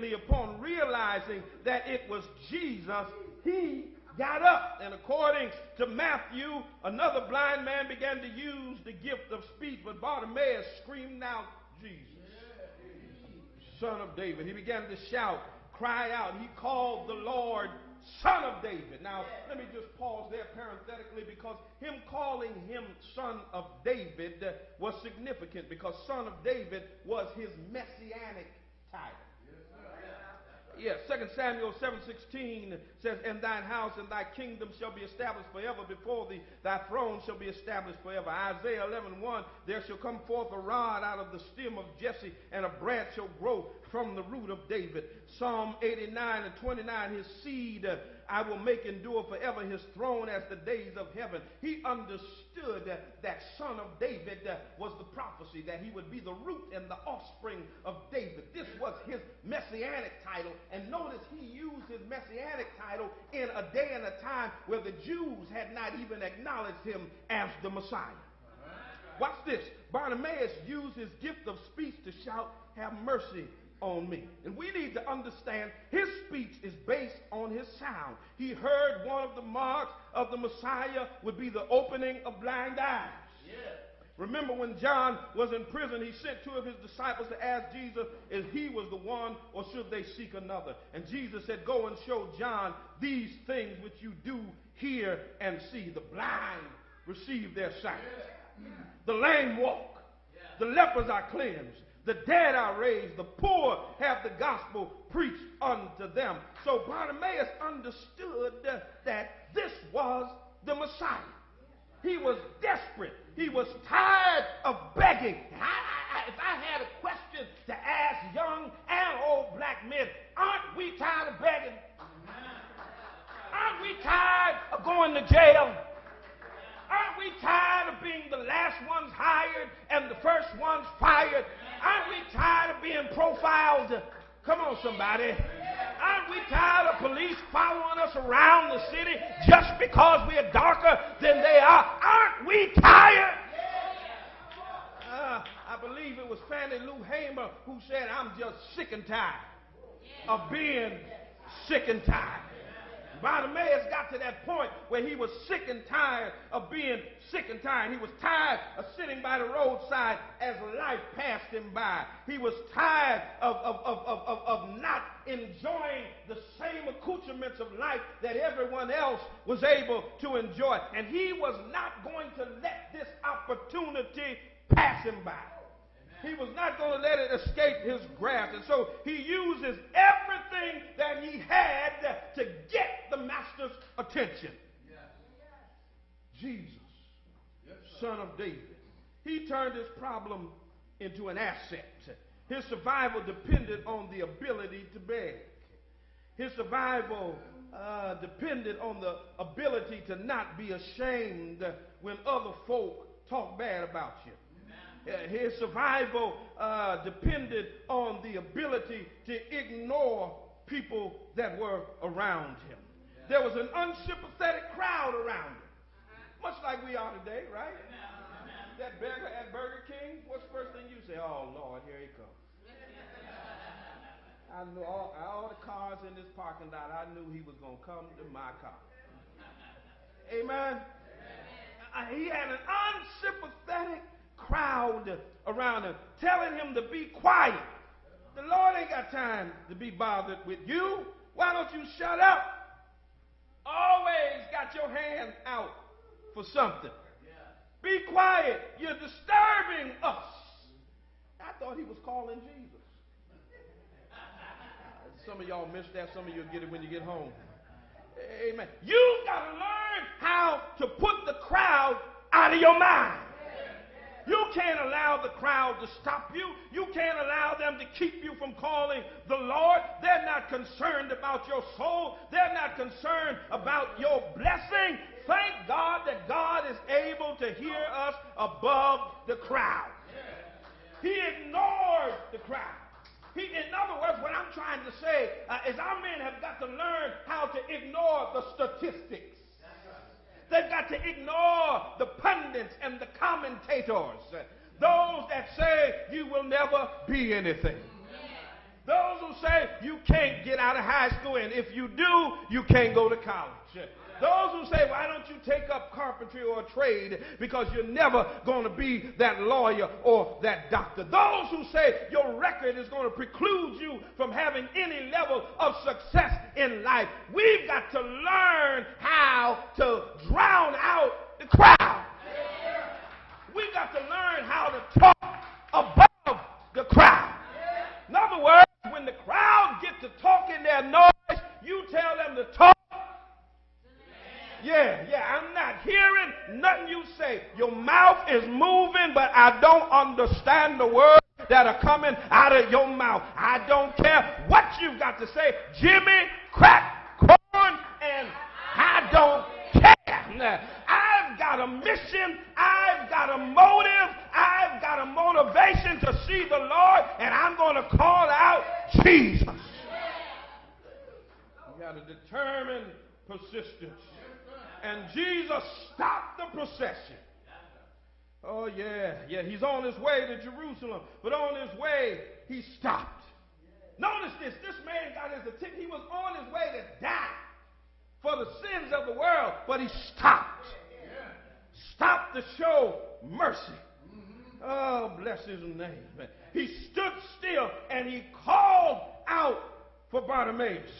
immediately upon realizing that it was Jesus, he got up. And according to Matthew, another blind man began to use the gift of speech, but Bartimaeus screamed out, Jesus, Son of David. He began to shout, cry out. He called the Lord Son of David. Now, let me just pause there parenthetically, because him calling him Son of David was significant, because Son of David was his messianic title. Yes, 2 Samuel 7:16 says, "And thine house and thy kingdom shall be established forever before thee. Thy throne shall be established forever." Isaiah 11:1, "There shall come forth a rod out of the stem of Jesse, and a branch shall grow from the root of David." Psalm 89:29, "His seed I will make endure forever, his throne as the days of heaven." He understood that Son of David was the prophecy, that he would be the root and the offspring of David. This was his messianic title. And notice he used his messianic title in a day and a time where the Jews had not even acknowledged him as the Messiah. Watch this. Bartimaeus used his gift of speech to shout, "Have mercy on me." And we need to understand his speech is based on his sound. He heard one of the marks of the Messiah would be the opening of blind eyes. Yeah. Remember when John was in prison, he sent two of his disciples to ask Jesus if he was the one or should they seek another. And Jesus said, "Go and show John these things which you do hear and see." The blind receive their sight. Yeah. The lame walk. Yeah. The lepers are cleansed. The dead are raised. The poor have the gospel preached unto them. So Bartimaeus understood that this was the Messiah. He was desperate. He was tired of begging. If I had a question to ask young and old black men, aren't we tired of begging? Aren't we tired of going to jail? Aren't we tired of being the last ones hired and the first ones fired? Aren't we tired of being profiled? Come on, somebody. Aren't we tired of police following us around the city just because we are darker than they are? Aren't we tired? I believe it was Fannie Lou Hamer who said, "I'm just sick and tired of being sick and tired." Bartimaeus got to that point where he was sick and tired of being sick and tired. He was tired of sitting by the roadside as life passed him by. He was tired of not enjoying the same accoutrements of life that everyone else was able to enjoy. And he was not going to let this opportunity pass him by. He was not going to let it escape his grasp. And so he uses everything that he had to get the master's attention. Yes. Jesus, yes, Son of David. He turned his problem into an asset. His survival depended on the ability to beg. His survival depended on the ability to not be ashamed when other folk talk bad about you. His survival depended on the ability to ignore people that were around him. There was an unsympathetic crowd around him, much like we are today, right? That beggar at Burger King, what's the first thing you say? "Oh, Lord, here he comes." I knew all the cars in this parking lot, I knew he was going to come to my car. Amen? He had an unsympathetic crowd around him telling him to be quiet. The Lord ain't got time to be bothered with you. Why don't you shut up? Always got your hand out for something. Be quiet. You're disturbing us. I thought he was calling Jesus. Some of y'all missed that. Some of you will get it when you get home. Amen. You've got to learn how to put the crowd out of your mind. You can't allow the crowd to stop you. You can't allow them to keep you from calling the Lord. They're not concerned about your soul. They're not concerned about your blessing. Thank God that God is able to hear us above the crowd. He ignored the crowd. In other words, what I'm trying to say is our men have got to learn how to ignore the statistics. They've got to ignore the pundits and the commentators, those that say you will never be anything. Those who say you can't get out of high school, and if you do, you can't go to college. Those who say, why don't you take up carpentry or a trade, because you're never going to be that lawyer or that doctor. Those who say your record is going to preclude you from having any level of success in life. We've got to learn how to drown out the crowd. We've got to learn how to talk above the crowd. In other words, when the crowd get to talking their noise, you tell them to talk. Yeah, I'm not hearing nothing you say. Your mouth is moving, but I don't understand the words that are coming out of your mouth. I don't care what you've got to say. Jimmy, crack, corn, and I don't care. Now, I've got a mission. I've got a motive. I've got a motivation to see the Lord, and I'm going to call out Jesus. You got to determine persistence. And Jesus stopped the procession. Oh, yeah, he's on his way to Jerusalem. But on his way, he stopped. Notice this. This man got his attention. He was on his way to die for the sins of the world. But he stopped. Stopped to show mercy. Oh, bless his name. He stood still and he called out for Bartimaeus.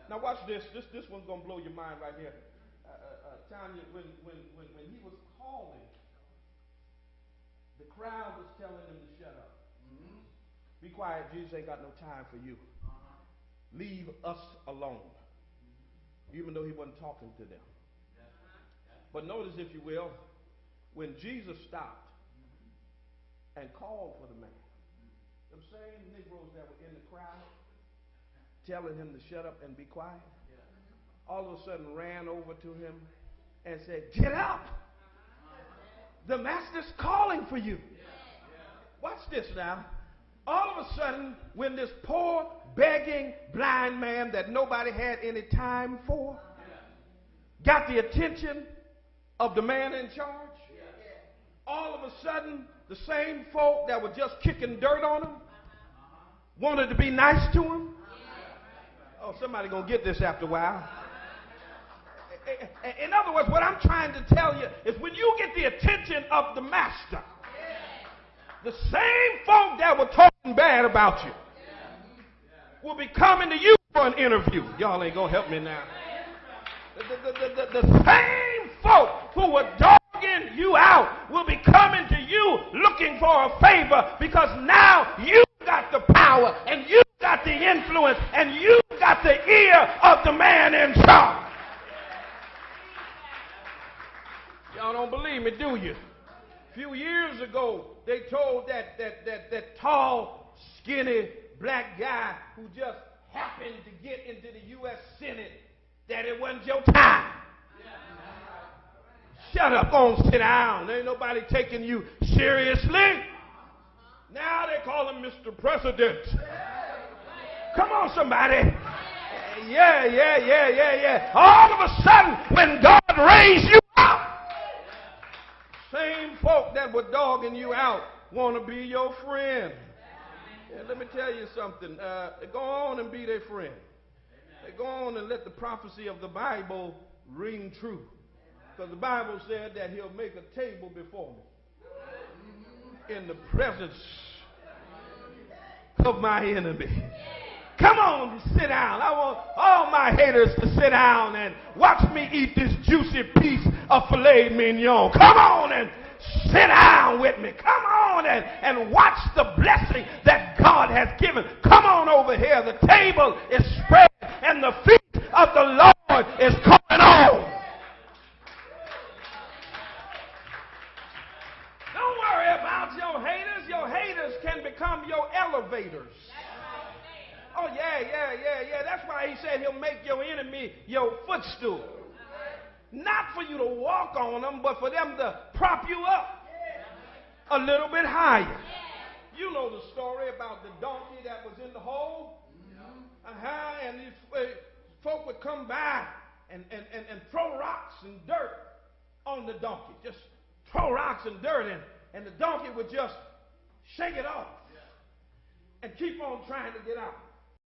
Now watch this. This one's going to blow your mind right here. Tanya, when he was calling, the crowd was telling him to shut up. Be quiet, Jesus ain't got no time for you. Leave us alone. Even though he wasn't talking to them. But notice, if you will, when Jesus stopped and called for the man, the same Negroes that were in the crowd telling him to shut up and be quiet, all of a sudden ran over to him and said, get up. The master's calling for you. Watch this now. All of a sudden, when this poor, begging, blind man that nobody had any time for got the attention of the man in charge, all of a sudden, the same folk that were just kicking dirt on him wanted to be nice to him. Oh, somebody gonna get this after a while. In other words, what I'm trying to tell you is when you get the attention of the master, the same folk that were talking bad about you will be coming to you for an interview. Y'all ain't going to help me now. The same folk who were dogging you out will be coming to you looking for a favor, because now you got the power and you got the influence and you got the ear of the man in charge. Y'all don't believe me, do you? A few years ago, they told that tall, skinny, black guy who just happened to get into the U.S. Senate that it wasn't your time. Shut up, go on, sit down. Ain't nobody taking you seriously. Now they call him Mr. President. Come on, somebody. Yeah. All of a sudden, when God raised you up, same folk that were dogging you out want to be your friend. And let me tell you something. Go on and be their friend. Go on and let the prophecy of the Bible ring true. Because the Bible said that he'll make a table before me in the presence of my enemy. Come on, sit down. I want all my haters to sit down and watch me eat this juicy piece of filet mignon. Come on and sit down with me. Come on and watch the blessing that God has given. Come on over here. The table is spread and the feast of the Lord is coming on. Don't worry about your haters. Your haters can become your elevators. Oh, yeah. That's why he said he'll make your enemy your footstool. Not for you to walk on them, but for them to prop you up a little bit higher. You know the story about the donkey that was in the hole. And these folk would come by and throw rocks and dirt on the donkey. Just throw rocks and dirt in. And the donkey would just shake it off and keep on trying to get out.